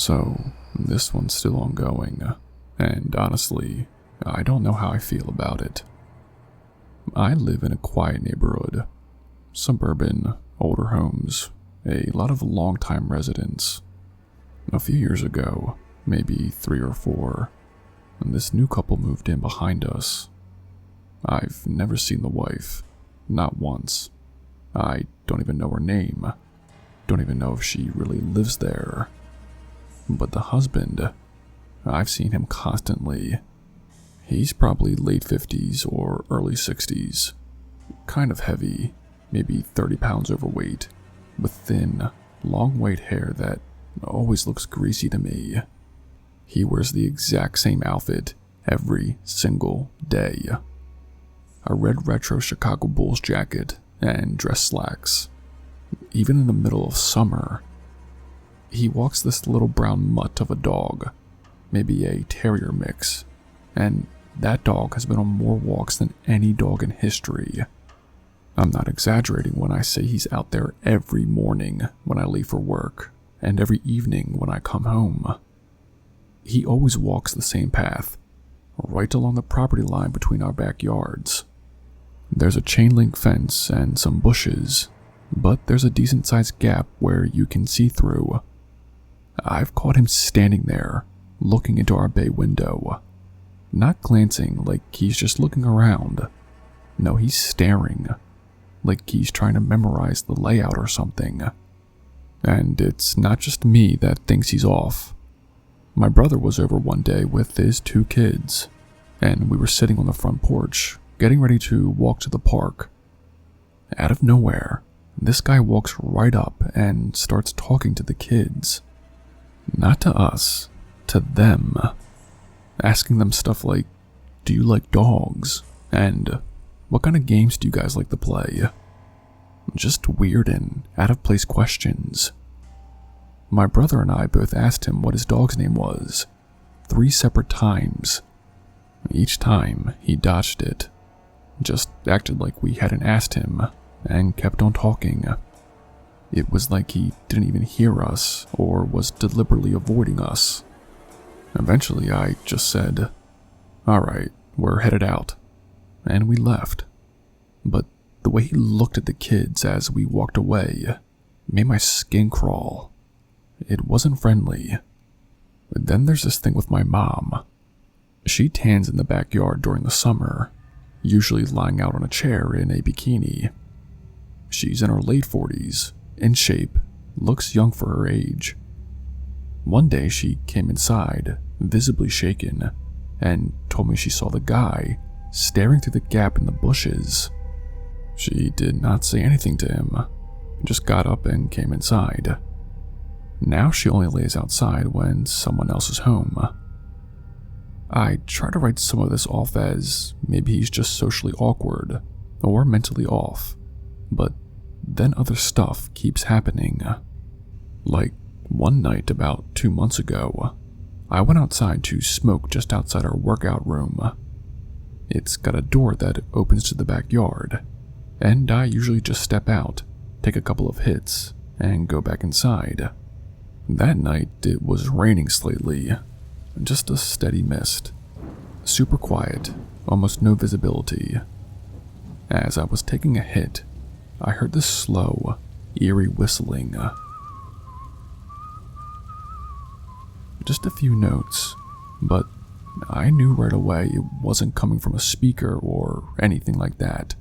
So, this one's still ongoing, and honestly, I don't know how I feel about it. I live in a quiet neighborhood, suburban, older homes, a lot of long-time residents. A few years ago, maybe 3 or 4, this new couple moved in behind us. I've never seen the wife, not once. I don't even know her name, don't even know if she really lives there. But the husband, I've seen him constantly. He's probably late 50s or early 60s, kind of heavy, maybe 30 pounds overweight, with thin, long white hair that always looks greasy to me. He wears the exact same outfit every single day. A red retro Chicago Bulls jacket and dress slacks. Even in the middle of summer, he walks this little brown mutt of a dog, maybe a terrier mix, and that dog has been on more walks than any dog in history. I'm not exaggerating when I say he's out there every morning when I leave for work, and every evening when I come home. He always walks the same path, right along the property line between our backyards. There's a chain link fence and some bushes, but there's a decent sized gap where you can see through. I've caught him standing there, looking into our bay window. Not glancing like he's just looking around. No, he's staring, like he's trying to memorize the layout or something. And it's not just me that thinks he's off. My brother was over one day with his 2 kids, and we were sitting on the front porch, getting ready to walk to the park. Out of nowhere, this guy walks right up and starts talking to the kids. Not to us, to them. Asking them stuff like, do you like dogs? And what kind of games do you guys like to play? Just weird and out-of-place questions. My brother and I both asked him what his dog's name was, 3 separate times. Each time, he dodged it. Just acted like we hadn't asked him, and kept on talking. It was like he didn't even hear us, or was deliberately avoiding us. Eventually, I just said, "Alright, we're headed out," and we left. But the way he looked at the kids as we walked away made my skin crawl. It wasn't friendly. Then there's this thing with my mom. She tans in the backyard during the summer, usually lying out on a chair in a bikini. She's in her late 40s, in shape, looks young for her age. One day she came inside, visibly shaken, and told me she saw the guy staring through the gap in the bushes. She did not say anything to him, just got up and came inside. Now she only lays outside when someone else is home. I try to write some of this off as maybe he's just socially awkward or mentally off, but then other stuff keeps happening. Like one night about 2 months ago, I went outside to smoke just outside our workout room. It's got a door that opens to the backyard, and I usually just step out, take a couple of hits, and go back inside. That night it was raining slightly, just a steady mist. Super quiet, almost no visibility. As I was taking a hit, I heard this slow, eerie whistling. Just a few notes, but I knew right away it wasn't coming from a speaker or anything like that.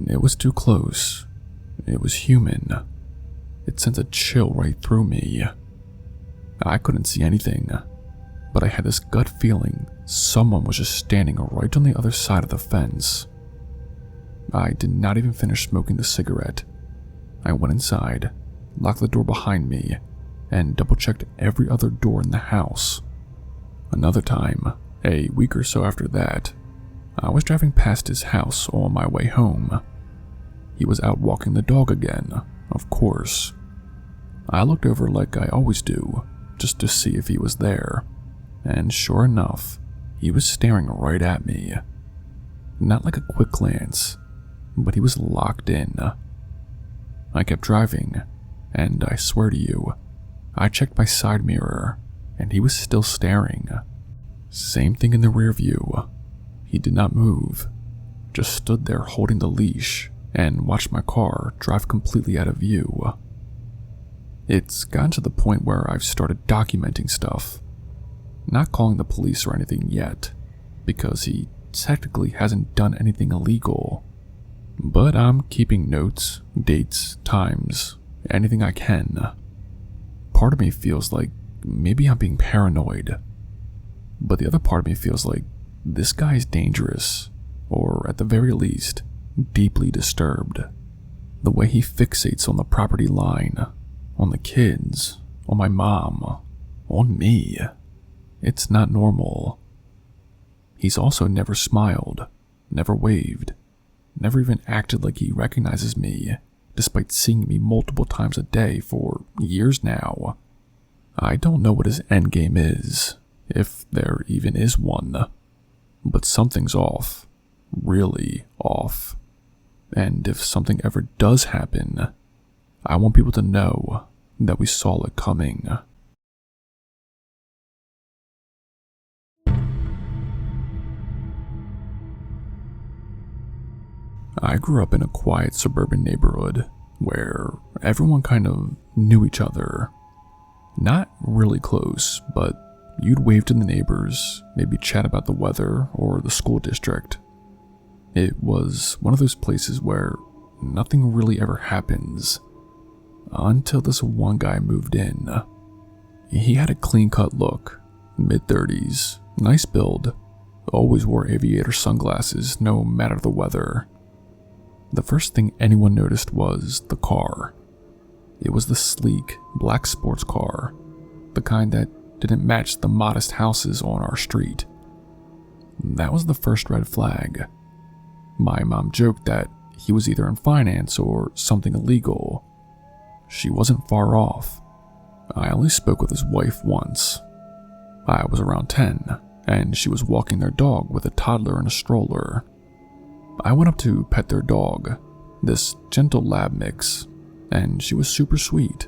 It was too close. It was human. It sent a chill right through me. I couldn't see anything, but I had this gut feeling someone was just standing right on the other side of the fence. I did not even finish smoking the cigarette. I went inside, locked the door behind me, and double-checked every other door in the house. Another time, a week or so after that, I was driving past his house on my way home. He was out walking the dog again, of course. I looked over like I always do, just to see if he was there, and sure enough, he was staring right at me. Not like a quick glance, but he was locked in. I kept driving, and I swear to you, I checked my side mirror, and he was still staring. Same thing in the rear view. He did not move, just stood there holding the leash and watched my car drive completely out of view. It's gotten to the point where I've started documenting stuff. Not calling the police or anything yet, because he technically hasn't done anything illegal. But I'm keeping notes, dates, times, anything I can. Part of me feels like maybe I'm being paranoid. But the other part of me feels like this guy is dangerous, or at the very least, deeply disturbed. The way he fixates on the property line, on the kids, on my mom, on me. It's not normal. He's also never smiled, never waved, never even acted like he recognizes me, despite seeing me multiple times a day for years now. I don't know what his endgame is, if there even is one, but something's off, really off. And if something ever does happen, I want people to know that we saw it coming. I grew up in a quiet suburban neighborhood where everyone kind of knew each other. Not really close, but you'd wave to the neighbors, maybe chat about the weather or the school district. It was one of those places where nothing really ever happens, until this one guy moved in. He had a clean-cut look, mid-30s, nice build, always wore aviator sunglasses no matter the weather. The first thing anyone noticed was the car. It was the sleek, black sports car, the kind that didn't match the modest houses on our street. That was the first red flag. My mom joked that he was either in finance or something illegal. She wasn't far off. I only spoke with his wife once. I was around 10, and she was walking their dog with a toddler in a stroller. I went up to pet their dog, this gentle lab mix, and she was super sweet.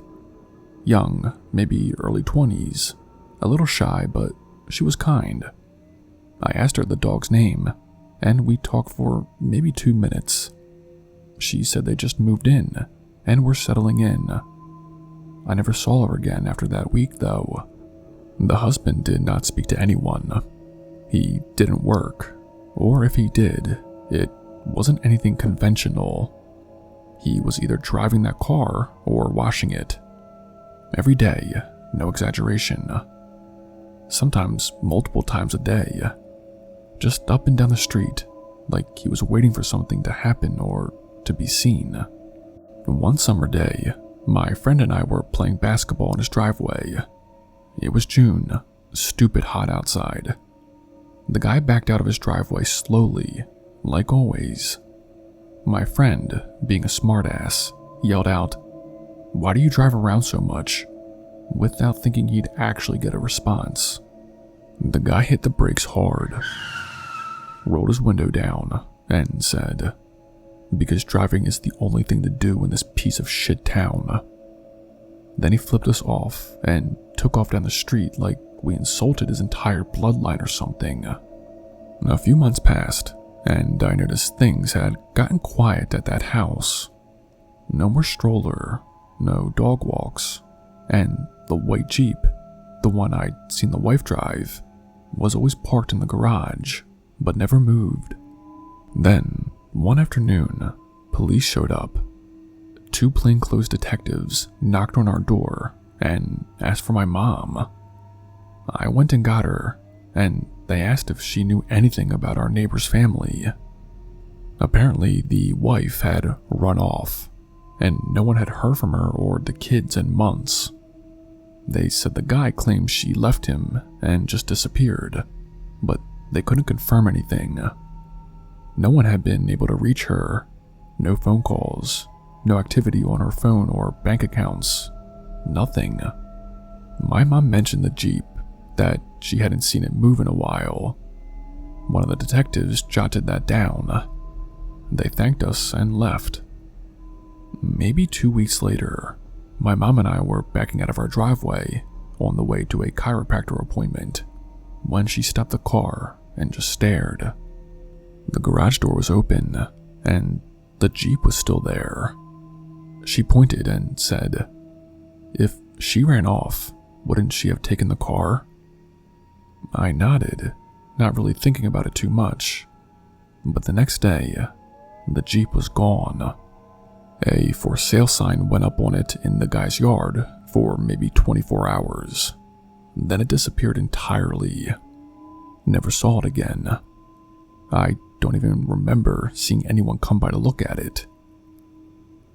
Young, maybe early 20s, a little shy, but she was kind. I asked her the dog's name, and we talked for maybe 2 minutes. She said they just moved in, and were settling in. I never saw her again after that week, though. The husband did not speak to anyone. He didn't work, or if he did, it wasn't anything conventional. He was either driving that car or washing it. Every day, no exaggeration. Sometimes multiple times a day. Just up and down the street, like he was waiting for something to happen or to be seen. One summer day, my friend and I were playing basketball in his driveway. It was June, stupid hot outside. The guy backed out of his driveway slowly, like always. My friend, being a smartass, yelled out, "Why do you drive around so much?" without thinking he'd actually get a response. The guy hit the brakes hard, rolled his window down, and said, "Because driving is the only thing to do in this piece of shit town." Then he flipped us off and took off down the street like we insulted his entire bloodline or something. A few months passed, and I noticed things had gotten quiet at that house. No more stroller, no dog walks, and the white Jeep, the one I'd seen the wife drive, was always parked in the garage, but never moved. Then, one afternoon, police showed up. 2 plainclothes detectives knocked on our door and asked for my mom. I went and got her, and they asked if she knew anything about our neighbor's family. Apparently, the wife had run off, and no one had heard from her or the kids in months. They said the guy claimed she left him and just disappeared, but they couldn't confirm anything. No one had been able to reach her, no phone calls, no activity on her phone or bank accounts, nothing. My mom mentioned the Jeep, that she hadn't seen it move in a while. One of the detectives jotted that down. They thanked us and left. Maybe 2 weeks later, My mom and I were backing out of our driveway on the way to a chiropractor appointment when she stopped the car and just stared. The garage door was open and the Jeep was still there. She pointed and said, "If she ran off, wouldn't she have taken the car?" I nodded, not really thinking about it too much. But the next day, the Jeep was gone. A for sale sign went up on it in the guy's yard for maybe 24 hours. Then it disappeared entirely. Never saw it again. I don't even remember seeing anyone come by to look at it.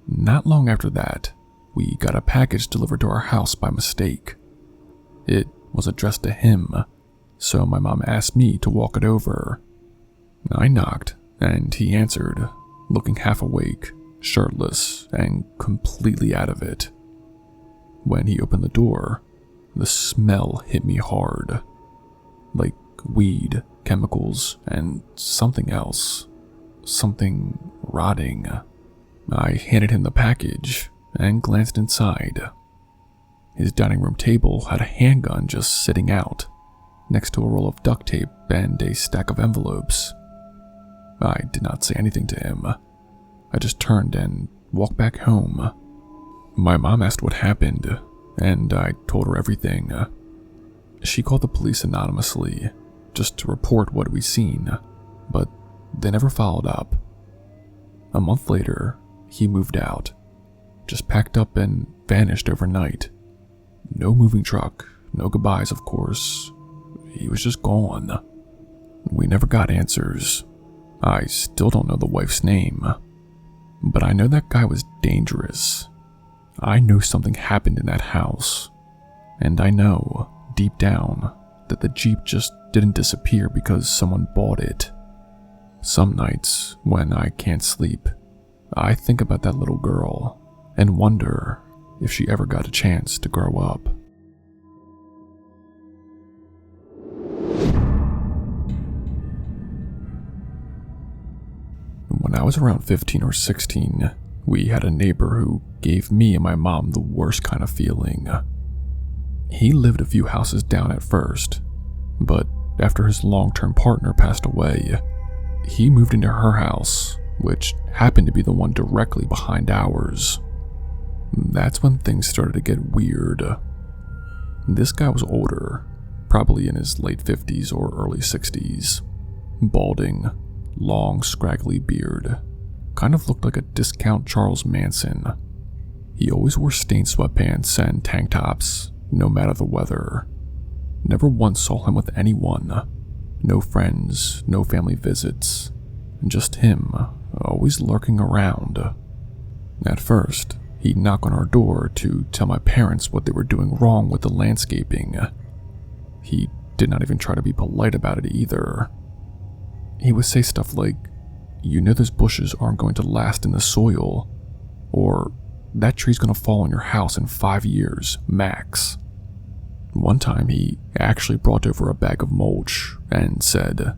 Not long after that, we got a package delivered to our house by mistake. It was addressed to him, so my mom asked me to walk it over. I knocked, and he answered, looking half awake, shirtless, and completely out of it. When he opened the door, the smell hit me hard. Like weed, chemicals, and something else. Something rotting. I handed him the package and glanced inside. His dining room table had a handgun just sitting out, next to a roll of duct tape and a stack of envelopes. I did not say anything to him. I just turned and walked back home. My mom asked what happened, and I told her everything. She called the police anonymously, just to report what we'd seen, but they never followed up. A month later, he moved out, just packed up and vanished overnight. No moving truck, no goodbyes, of course. He was just gone. We never got answers. I still don't know the wife's name, but I know that guy was dangerous. I know something happened in that house, and I know, deep down, that the Jeep just didn't disappear because someone bought it. Some nights, when I can't sleep, I think about that little girl and wonder if she ever got a chance to grow up. When I was around 15 or 16, we had a neighbor who gave me and my mom the worst kind of feeling. He lived a few houses down at first, but after his long-term partner passed away, he moved into her house, which happened to be the one directly behind ours. That's when things started to get weird. This guy was older, probably in his late 50s or early 60s, balding, long, scraggly beard, kind of looked like a discount Charles Manson. He always wore stained sweatpants and tank tops, no matter the weather. Never once saw him with anyone. No friends, no family visits. Just him, always lurking around. At first, he'd knock on our door to tell my parents what they were doing wrong with the landscaping. He did not even try to be polite about it either. He would say stuff like, "You know those bushes aren't going to last in the soil," or "That tree's going to fall on your house in 5 years, max." One time he actually brought over a bag of mulch and said,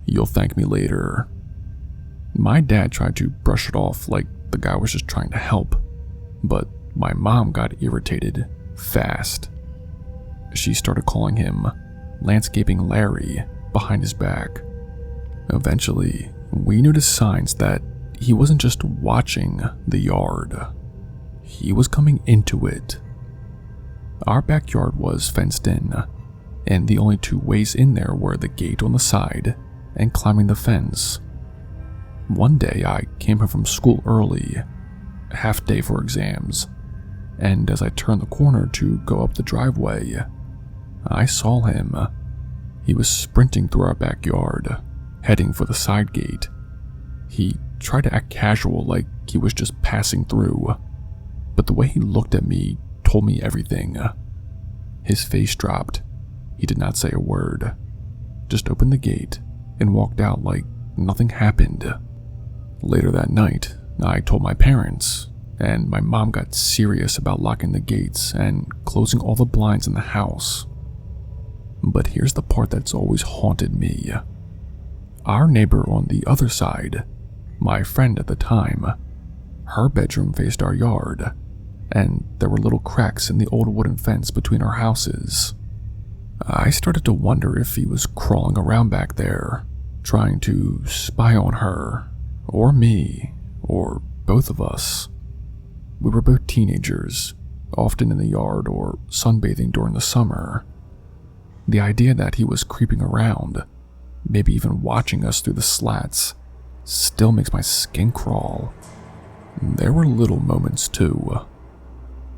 "You'll thank me later." My dad tried to brush it off like the guy was just trying to help, but my mom got irritated fast. She started calling him Landscaping Larry behind his back. Eventually, we noticed signs that he wasn't just watching the yard. He was coming into it. Our backyard was fenced in, and the only two ways in there were the gate on the side and climbing the fence. One day I came home from school early, half day for exams, and as I turned the corner to go up the driveway, I saw him. He was sprinting through our backyard, heading for the side gate. He tried to act casual, like he was just passing through, but the way he looked at me told me everything. His face dropped. He did not say a word, just opened the gate and walked out like nothing happened. Later that night, I told my parents, and my mom got serious about locking the gates and closing all the blinds in the house. But here's the part that's always haunted me. Our neighbor on the other side, my friend at the time, her bedroom faced our yard, and there were little cracks in the old wooden fence between our houses. I started to wonder if he was crawling around back there, trying to spy on her, or me, or both of us. We were both teenagers, often in the yard or sunbathing during the summer. The idea that he was creeping around, maybe even watching us through the slats, still makes my skin crawl. There were little moments too.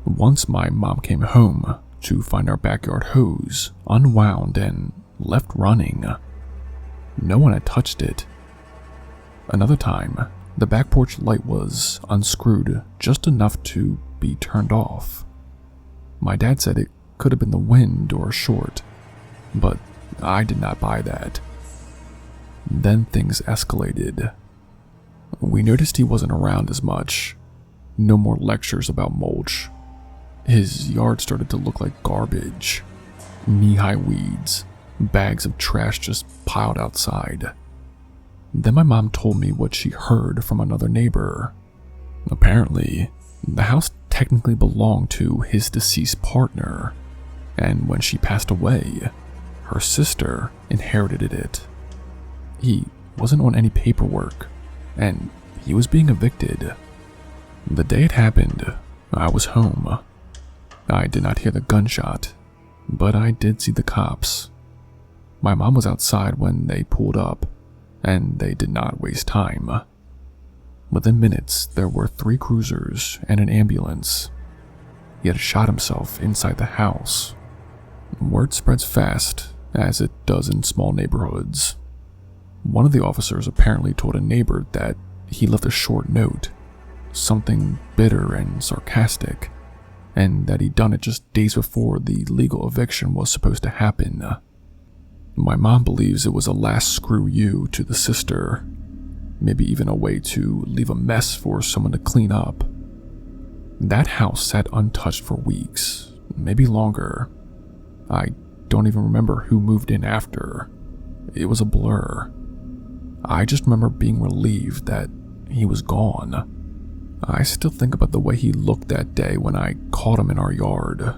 Once my mom came home to find our backyard hose unwound and left running. No one had touched it. Another time, the back porch light was unscrewed just enough to be turned off. My dad said it could have been the wind or a short, but I did not buy that. Then things escalated. We noticed he wasn't around as much. No more lectures about mulch. His yard started to look like garbage. Knee-high weeds, bags of trash just piled outside. Then my mom told me what she heard from another neighbor. Apparently, the house technically belonged to his deceased partner, and when she passed away, her sister inherited it. He wasn't on any paperwork, and he was being evicted. The day it happened, I was home. I did not hear the gunshot, but I did see the cops. My mom was outside when they pulled up, and they did not waste time. Within minutes, there were 3 cruisers and an ambulance. He had shot himself inside the house. Word spreads fast, as it does in small neighborhoods. One of the officers apparently told a neighbor that he left a short note, something bitter and sarcastic, and that he'd done it just days before the legal eviction was supposed to happen. My mom believes it was a last screw you to the sister, maybe even a way to leave a mess for someone to clean up. That house sat untouched for weeks, maybe longer. I don't even remember who moved in after. It was a blur. I just remember being relieved that he was gone. I still think about the way he looked that day when I caught him in our yard.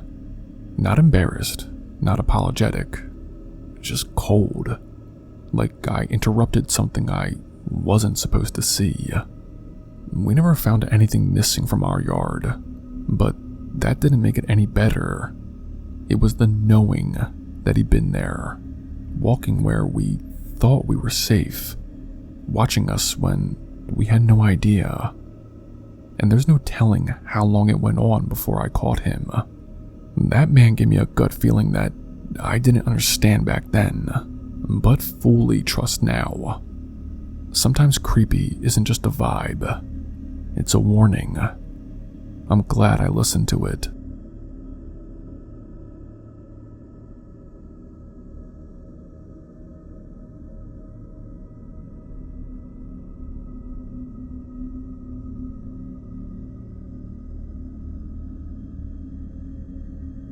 Not embarrassed, not apologetic, just cold. Like I interrupted something I wasn't supposed to see. We never found anything missing from our yard, but that didn't make it any better. It was the knowing that he'd been there, walking where we thought we were safe, watching us when we had no idea. And there's no telling how long it went on before I caught him. That man gave me a gut feeling that I didn't understand back then, but fully trust now. Sometimes creepy isn't just a vibe, it's a warning. I'm glad I listened to it.